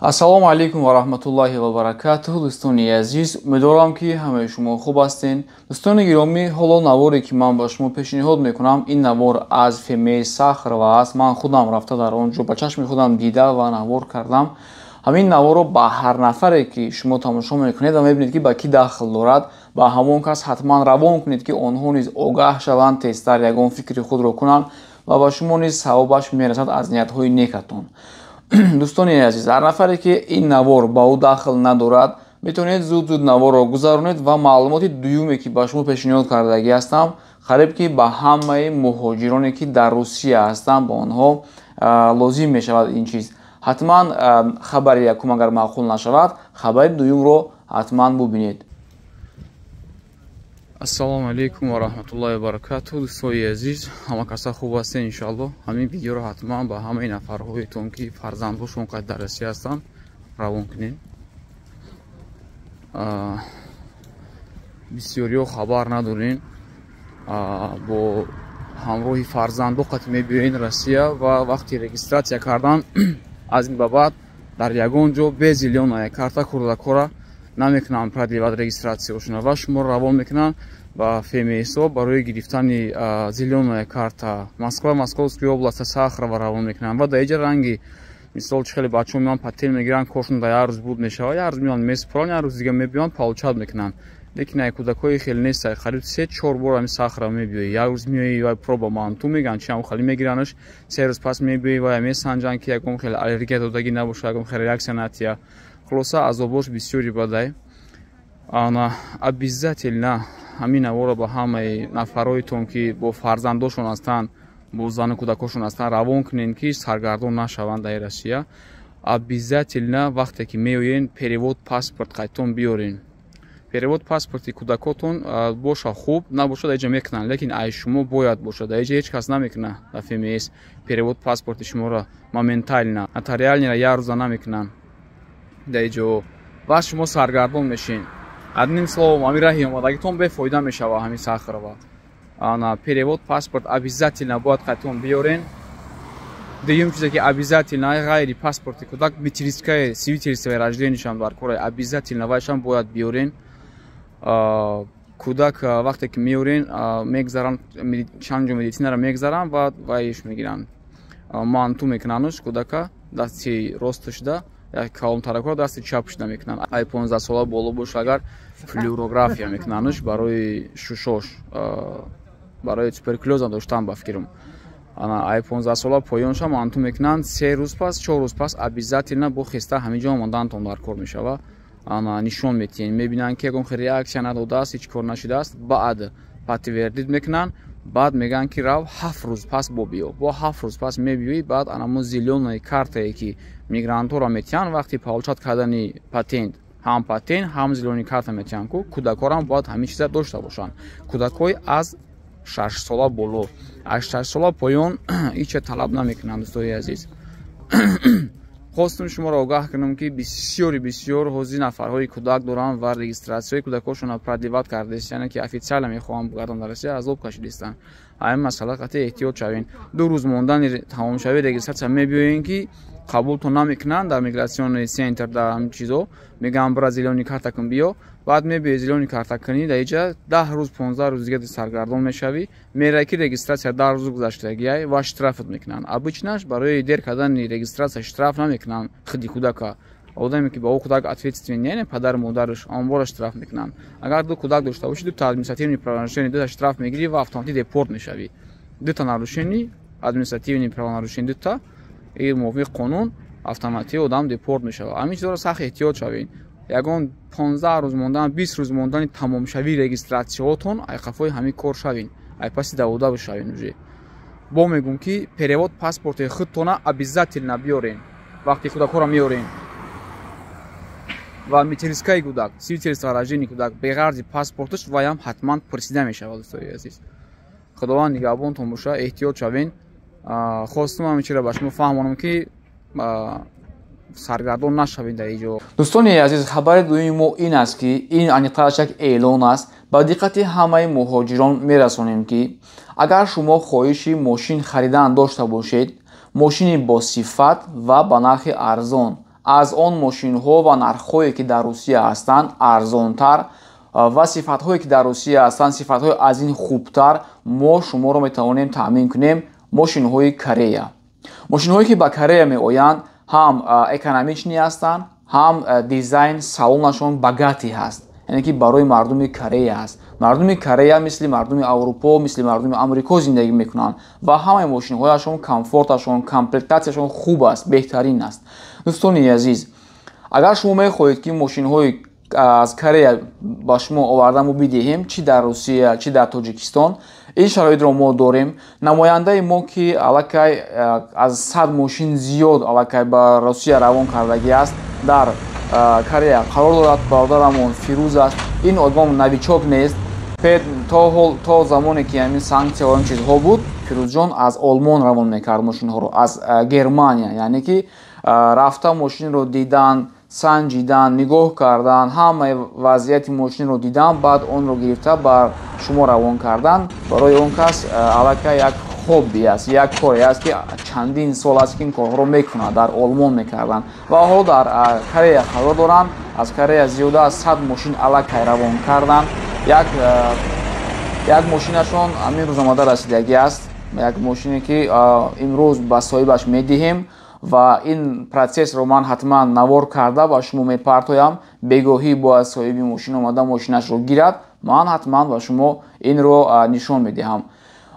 ассалому алейкум ва раҳматуллоҳи ва баракатуҳу. Дӯстони азиз, умедворам ки ҳамаи шумо хуб ҳастен. Дӯстони гиромӣ, ҳоло наворе ки ман ба шумо пешниҳод мекунам, ин навор аз фирмаи Сахрова аст. Ман худам рафта дар он ҷо ба чашми худам дида ва навор кардам. ҳамин наворро ба ҳар нафаре ки шумо тамошо мекунед ва мебинед ки ба кӣ дахл дорад, ба ҳамон кас ҳатман равон кунед ки онҳо низ огаҳ шаванд, тезтар ягон фикри худро кунанд ва ба шумо низ савобаш мерасад аз ниятҳои некатон. Дӯстони азиз, ҳар нафаре ки ин навор ба ӯ дахл надорад, метавонед зуд наворро гузаронед ва маълумоти дуюме ки ба шумо пешниҳод кардагӣ ҳастам, қариб ки ба ҳамаи муҳоҷироне ки дар Русия ҳастанд, ба онҳо лозим мешавад ин чиз. ҳатман хабари якум агар маъқул нашавад, хабари дуюмро ҳатман бубинед. ассалому алейкум ва раҳматуллоҳи ва баракатуҳу. дӯстони азиз, ҳама каса хуб ҳастен иншоалло. ҳамин видеоро ҳатман ба ҳамаи нафарҳоятон ки фарзандҳошон қайд дар Россия ҳастанд равон кунед. бисёриҳо хабар надорен, бо ҳамроҳи фарзандо қайд мебиёен Россия ва вақти регистратсия кардан аз ин ба баъд дар ягон ҷо без зеленая карта кӯдакҳоро намекунанд продлеват регистратсияшона ва шуморо равон мекунанд ба фемиҳисоб барои гирифтани зеленая карта. Москва, Московская область, Сахрова равон мекунанд ва дар инҷа ранги мисол чи хеле бачаҳо меоянд патент мегиранд, коршон дар як рӯз буд мешавад, як рӯз меоянд месупоранд, як рӯз дига мебиёнд получат мекунанд. лекин ай кӯдакҳои хеле нестай қариб 3-4 бор ами Сахрова мебиёӣ. Як рӯз меоӣ ва проба манту меган чи ам хали мегиранаш, 3 рӯз пас мебиёӣ ва месанҷанд ки ягон хеле аллергия додагӣ набошад, ягон хеле реаксия натия. Хулоса азобош бисёри бадай. Ана обязательно ҳамин наворро ба ҳамаи нафароятон ки бо фарзандошон ҳастанд, бо зану кӯдакошон ҳастанд равон кунед ки саргардон нашаванд дар Россия. Обязательно вақте ки меоен перевод паспорт қайтон биёрен. Перевод паспорти кӯдакотон боша хуб, набошад дар инҷа мекунанд, лекин ай шумо бояд бошад. Дар инҷа ҳеҷ кас намекунад дар ФМС перевод паспорти шуморо моментально, нотариальниро як рӯза намекунанд дар инҷо ва шумо саргардон мешин. Одним словом, ами раҳи омадагитон бефоида мешавад ҳамин Сахрова. Ана перевод паспорт обязательно бояд қайтон биёрен. Дуюм чизе ки обязательно ғайри паспорти кӯдак метрискаи свидетельствои рождениашам дар кора обязательно вайшам бояд биёрен. Кӯдак вақте ки меорен мегзаранд, чанд ҷо медицинаро мегзаранд ва вайш мегиранд, манту мекунануш кӯдака дасти росташда, калонтаракро дасти чапашда мекунанд. Ай 15 сола боло боша агар флюорография мекунануш барои шушош, барои туберкулёза доштан ба фикрам. Ай 15 сола поёнша манту мекунанд. 3 рӯз пас, 4 рӯз пас обязательно бо хеста ҳамин ҷо омадантон дар кор мешавад. Нишон метиҳен, мебинанд ки ягон реаксия надодааст, ҳеҷ кор нашидааст, баъд подтвердид мекунанд, баъд мегӯянд ки рав 7 рӯз пас бобиё. Бо 7 рӯз пас мебиёӣ, баъд анамо зеленаи картае ки мигрантҳоро метиҳанд вақти получат кардани патент, ҳам патент, ҳам зеленаи карта метиҳанд ку кӯдакҳорам бояд ҳамин чиза дошта бошанд. Кӯдакҳои аз 6 сола боло, аз 6 сола поён ҳеҷ талаб намекунанд. дӯстони азиз, хостум шуморо огаҳ кунам ки бисёр ҳозир нафарҳои кӯдак доранд ва регистратсияи кӯдакҳошонро продлеват кардааст, яъне ки официально мехоҳанд бигарданд дар Россия, азоб кашидааст. ҳамин масъала қатъи эҳтиёт шавен. 2 рӯз мондани тамомшавии регистратсия мебиёен ки қабултон намекунанд дар мигратсиони центр, дар ҳамин чизо мегӯянд бира зеленаи карта кун биё, баъд мебиёӣ зеленаи карта кунӣ, дар инҷа 10 рӯз 15 рӯз дига саргардон мешавӣ, меравӣ ки регистратсия 10 рӯз гузаштагиай ва штрафот мекунанд. Обычнаш барои дер кардани регистратсия штраф намекунанд хиди кӯдака. Одаме ки ба ӯ кӯдак ответственен, яъне падару модараш, онбора штраф мекунанд. Агар ду кӯдак дошта бошӣ, дута административни правонарушения, дута штраф мегирӣ ва автоматик депорт мешавӣ. Дута нарушени, административни правонарушения дута, ин мувофиқи қонун, автоматик одам депорт мешавад. Ҳамин чизоро сахт эҳтиёт шавен. Ягон 15 рӯз мондан, 20 рӯз мондани тамомшавии регистратсияотон ай қафои ҳамин кор шавен, ай паси давода бишавен. уже бо мегӯм ки перевод паспорти худтона обязательно биёрен вақти кӯдакҳоро меорен ва метрискаи кӯдак, свидетельство рождении кӯдак беғарзи паспорташ ваям ҳатман пурсида мешавад. дӯстони азиз, худованд нигаҳбонтон боша, эҳтиёт шавен. хостум ҳамин чиро ба шумо фаҳмонам ки саргардон нашавед дар инҷо. дӯстони азиз, хабари дуюми мо ин аст ки ин аниқтараш як эълон аст. ба диққати ҳамаи муҳоҷирон мерасонем ки агар шумо хоҳиши мошин харидан дошта бошед, мошини босифат ва ба нархи арзон, аз он мошинҳо ва нархҳое ки дар Русия ҳастанд арзонтар ва сифатҳое ки дар Русия ҳастанд сифатҳои аз ин хубтар мо шуморо метавонем таъмин кунем мошинҳои Корея. Мошинҳое ки ба Корея меоянд ҳам экономични ҳастанд, ҳам дизайн салонашон багати ҳаст, яъне ки барои мардуми Корея аст. Мардуми Корея мисли мардуми Аврупо, мисли мардуми Амрико зиндагӣ мекунанд ва ҳамаи мошинҳояшон комфорташон, комплектатсияшон хуб аст, беҳтарин аст. Дӯстони азиз, агар шумо мехоҳед ки мошинҳои аз Корея ба шумо оварда мо бидиҳем, чи дар Русия, чи дар Тоҷикистон, ин шароитро мо дорем. Намояндаи мо ки аллакай аз 100 мошин зиёд аллакай ба Русия равон кардагӣ аст, дар Корея қарор дорад. Бародарамон Фирӯз аст. Ин одам навичок нест. То замоне ки ҳамин санксия ва ин чизҳо буд, Фирӯзҷон аз Олмон равон мекард мошинҳоро, аз Германия, яъне ки рафта мошинро дидан, санҷидан, нигоҳ кардан, ҳамаи вазъияти мошинро дидан, баъд онро гирифта ба шумо равон кардан. Барои он кас аллакай як хобби аст, як коре аст ки чандин сол аст ки ин корҳоро мекунад, дар Олмон мекардан ва ҳоло дар Корея қарор доранд. Аз Корея зиёда аз 100 мошин аллакай равон кардан. як мошинашон ҳамин рӯз омада расидагӣ аст, як мошине ки имрӯз ба соҳибаш медиҳем ва ин протсессро ман ҳатман навор карда ба шумо мепартоям. Бегоҳӣ бояд соҳиби мошин омада мошинашро гирад, ман ҳатман ба шумо инро нишон медиҳам.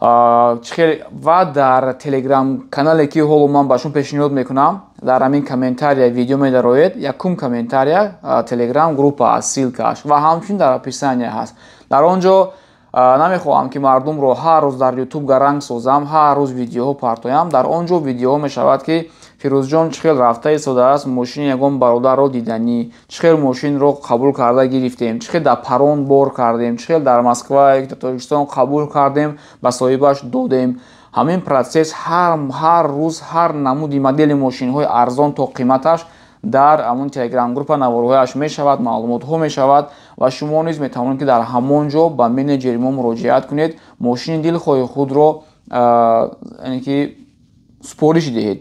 Ва дар телеграм канале ки ҳоло ман ба шумо пешниҳод мекунам, дар ҳамин комментария видео медароед, якум комментария телеграм группа аст, силкааш ва ҳамчунин дар описания ҳаст. Дар он ҷо намехоҳам ки мардумро ҳар рӯз дар ютуб гаранг созам, ҳар рӯз видеоҳо партоям. Дар он ҷо видеоҳо мешавад ки Фирӯзҷон чӣ хел рафта истодааст, мошини ягон бародарро диданӣ, чӣ хел мошинро қабул карда гирифтем, чӣ хел дар паррон бор кардем, чӣ хел дар Москва, Тоҷикистон қабул кардем, ба соҳибаш додем. Ҳамин протсесс ҳар рӯз ҳар намуди модели мошинҳои арзон то қиматаш дар ҳамон телеграм группа наворҳояш мешавад, маълумотҳо мешавад ва шумо низ метавонед ки дар ҳамон ҷо ба менеҷери мо муроҷиат кунед, мошини дилхоҳи худро яъне ки супориш диҳед.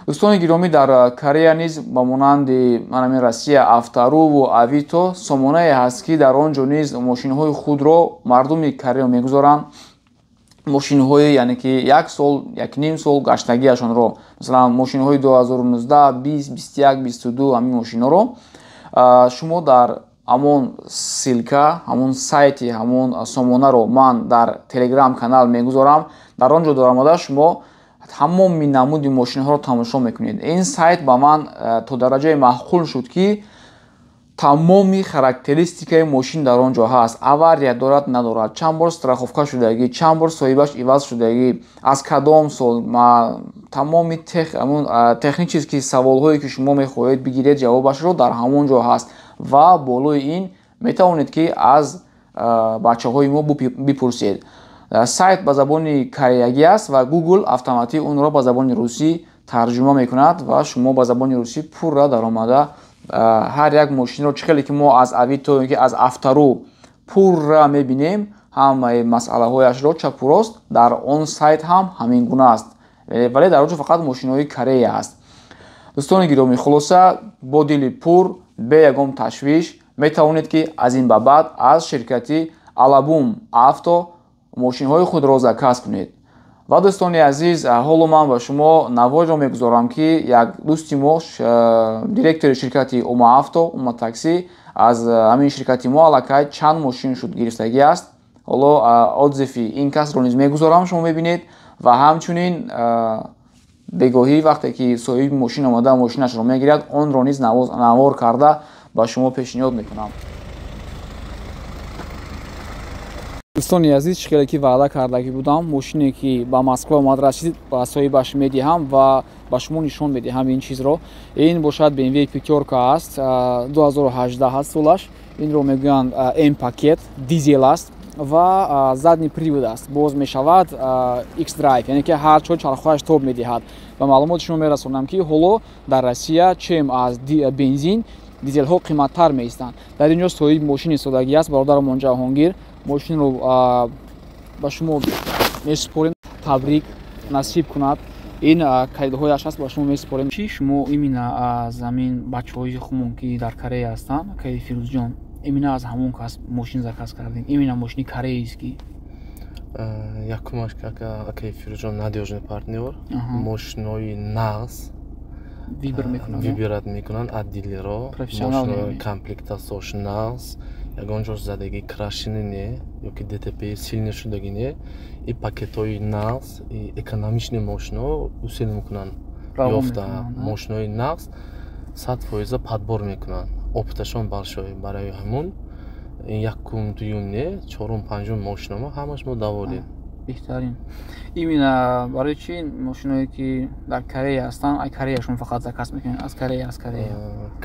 Дӯстони гиромӣ, дар Корея низ ба монанди ҳамин Россия Автору ва Авито сомонае ҳаст ки дар он ҷо низ мошинҳои худро мардуми Корея мегузоранд. мошинҳои яъне ки як сол, якним сол гаштагиашонро, масалан мошинҳои 2019, 20, 21, 22 ҳамин мошинҳоро шумо дар ҳамон силка, ҳамон сайти, ҳамон сомонаро ман дар телеграм канал мегузорам. Дар он ҷо дорамода шумо тамоми намуди мошинҳоро тамошо мекунед. Ин сайт ба ман то дараҷаи маъқул шуд ки тамоми характеристикаи мошин дар он ҷо ҳаст. Авария дорад, надорад, чанд бор страховка шудагӣ, чанд бор соҳибаш иваз шудагӣ, аз кадом сол, тамоми технически саволҳое ки шумо мехоҳед бигиред ҷавобашро дар ҳамон ҷо ҳаст ва болои ин метавонед ки аз бачаҳои мо бипурсед. Сайт ба забони кореягӣ аст ва Google автоматик онро ба забони русӣ тарҷума мекунад ва шумо ба забони русӣ пурра даромада ҳар як мошинро чӣ хеле ки мо аз Авито ки аз Автору пурра мебинем, ҳамаи масъалаҳояшро чапу рост дар он сайт ҳам ҳамин гуна аст, вале дар он ҷо фақат мошинҳои Корея аст. дӯстони гиромӣ, хулоса бо дили пур, бе ягон ташвиш метавонед ки аз ин ба баъд аз ширкати Алабум Авто мошинҳои худро заказ кунед. ва дӯстони азиз, ҳоло ман ба шумо навоҷро мегузорам ки як дӯсти мо, директори ширкати Ума Авто, Ума такси, аз ҳамин ширкати мо аллакай чанд мошин шуд гирифтагӣ аст. ҳоло отзифи ин касро низ мегузорам, шумо мебинед ва ҳамчунин бегоҳӣ вақте ки соҳиби мошин омада мошинашро мегирад, онро низ навор карда ба шумо пешниҳод мекунам. дӯстони азиз, чӣ хеле ки ваъда кардагӣ будам, мошине ки ба Москва омад расид, ба соҳибаш медиҳам ва ба шумо нишон медиҳам ин чизро. Ин бошад BMW пятёрка аст, 2018 аст солаш. Инро мегӯянд M-пакет, дизел аст ва задни привод аст. Боз мешавад X-Drive, яъне ки ҳар чор чархҳояш тоб медиҳад. Ба маълумоти шумо мерасонам ки ҳоло дар Россия чем аз бензин, дизелҳо қиматтар меистанд. Дар ин ҷо соҳиби мошин истодагӣ аст, бародарамон Ҷаҳонгир. мошинро ба шумо месупорем, табрик насиб кунад ин калидҳояш аст ба шумо месупорем. Чӣ шумо имина аз замин бачаҳои хумон ки дар Корея ҳастанд, акаи Фирӯзҷон, имина аз ҳамон кас мошин заказ кардем. Имина мошини кореист ки якумаш акаи Фирӯзҷон надёжный партнёр, мошинои нағз вибират мекунанд аддилиро, мошинои комплектасияш нағз, ягон ҷо задагӣ крашини не ёки ДТП силни шудагӣ не, и пакетҳои нағз, и экономични мошино усил мекунанд ёфта мошинои нағз 100% падбор мекунанд. Опиташон балшои барои ҳамон якум дуюм не чорум панҷум мошинома ҳамаш мо даводем. беҳтарин. Имина барои чӣ мошиное ки дар Корея ҳастанд, ай Кореяшон фақат заказ мекунед? Аз Корея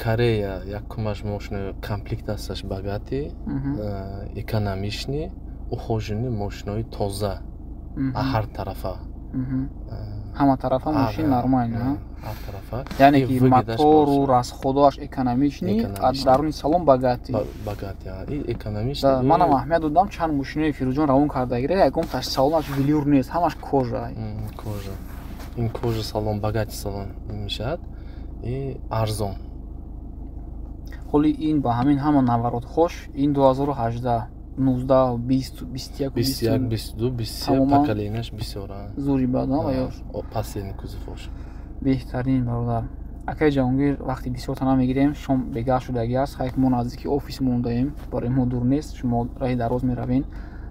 Корея якумаш мошинои комплектасияш багати, экономични, ухожини мошинои тоза ҳар тарафа. ҳама тарафа мошин нормальна. ҳар тарафа. Яъне ки мотору расходоаш экономични, аз даруни салон багати. Багати, и экономични. Манам аҳамият додам чанд мошинои Фирӯзҷон равон кардагира, ягон таш салонаш велюр нест, ҳамаш кожа. Кожа. Ин кожа салон багати салон мешавад. И арзон. ҳоли ин ба ҳамин ҳама наворот хош, ин 2018 19 20 21 22 23 поколенияш бисёр аст. зури бадан ва ёш последний кузовош. беҳтарин бародар. Акай Ҷаҳонгир, вақти бисёрта намегирем, шом бегар шудагӣ аст. Хайк мо наздики офис мондаем, барои мо дур нест, шумо раҳи дароз меравен.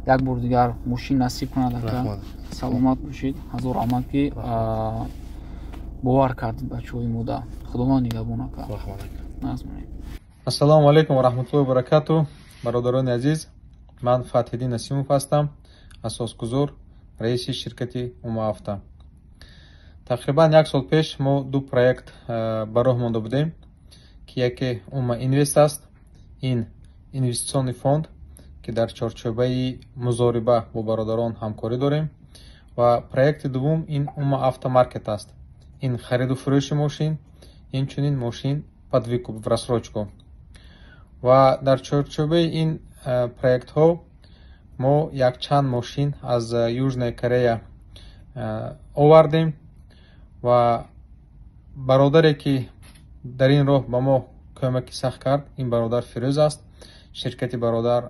Як бор дигар мошин насиб кунад ака. Саломат бошед. ҳазор раҳмат ки бовар кардид бачаҳои мода. Худованд нигаҳбон ака. назмонед. Ассалому алайкум ва раҳматуллоҳи ва баракатуҳ. Бародарони азиз, ман Фатҳиддин Насимов ҳастам, асосгузор, раиси ширкати Умма Авто. Тақрибан 1 сол пеш мо ду проект ба роҳ монда будем, ки яке Умма Инвест аст. Ин инвеститсионный фонд, ки дар чорчӯбаи музориба бо бародарон ҳамкорӣ дорем. Ва проекти дуввум ин Умма Авто Маркет аст. Ин хариду фурӯши мошин, инчунин мошин под выкуп в рассрочку. Ва дар чорчӯбаи ин проектҳо мо якчанд мошин аз Южная Корея овардем ва бародаре ки дар ин роҳ ба мо кӯмаки сахт кард, ин бародар Фирӯз аст, ширкати бародар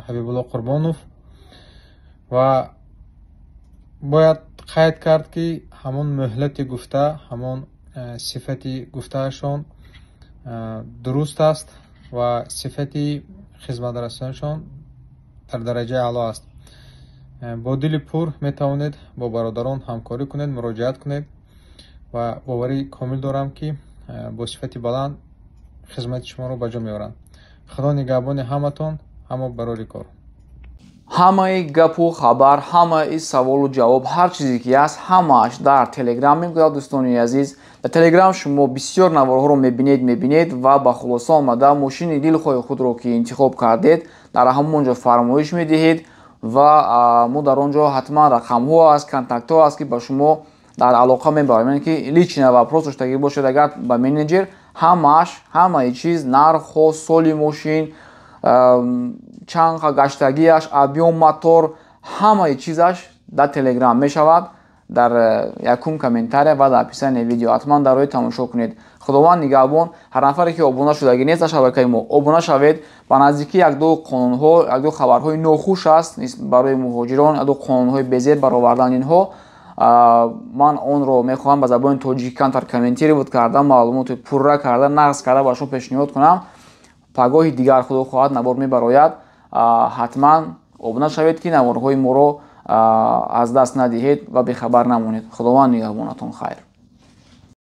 Ҳабибулло Қурбонов. Ва бояд қайд кард ки ҳамон мӯҳлати гуфта, ҳамон сифати гуфтаашон дуруст аст ва сифати хизматрасонашон дар дараҷаи аъло аст. бо дили пур метавонед бо бародарон ҳамкорӣ кунед, муроҷиат кунед ва боварӣ комил дорам ки бо сифати баланд хизмати шуморо ба ҷо меоранд. худо нигаҳбони ҳаматон, ҳама барори кор. ҳамаи гапу хабар, ҳамаи саволу ҷавоб, ҳар чизе ки ҳаст, ҳамааш дар Телеграм мегӯяд. дӯстони азиз, дар Телеграм шумо бисёр наворҳоро мебинед ва ба хулоса омада мошини дилхоҳи худро ки интихоб кардед дар ҳамон ҷо фармоиш медиҳед ва мо дар он ҷо ҳатман рақамҳо аст, контактҳо аст ки ба шумо дар алоқа мебароем, ки лична вопрос доштагӣ бошед агар ба менеҷер, ҳамаи чиз, нархҳо, соли мошин, чанха гаштагиаш, объем мотор, ҳамаи чизаш дар Телеграм мешавад. дар якум комментария ва дар описание видео ҳатман дар роҳи тамошо кунед. худованд нигаҳбон. ҳар нафаре ки обуна шудагӣ нест дар шабакаи мо, обуна шавед. ба наздикӣ як-ду қонунҳо, як-ду хабарҳои нохуш аст барои муҳоҷирон, як-ду қонунҳои безед баровардан инҳо. ман онро мехоҳам ба забони тоҷикӣ камтар комментирӣ буд карда, маълумоти пурра карда, нағз карда ба шумо пешниҳод кунам. пагоҳи дигар худо хоҳад навор мебарояд. ҳатман обуна шавед ки наворҳои моро аз даст надиҳед ва бехабар намонед. худованд нигаҳбонатон хайр.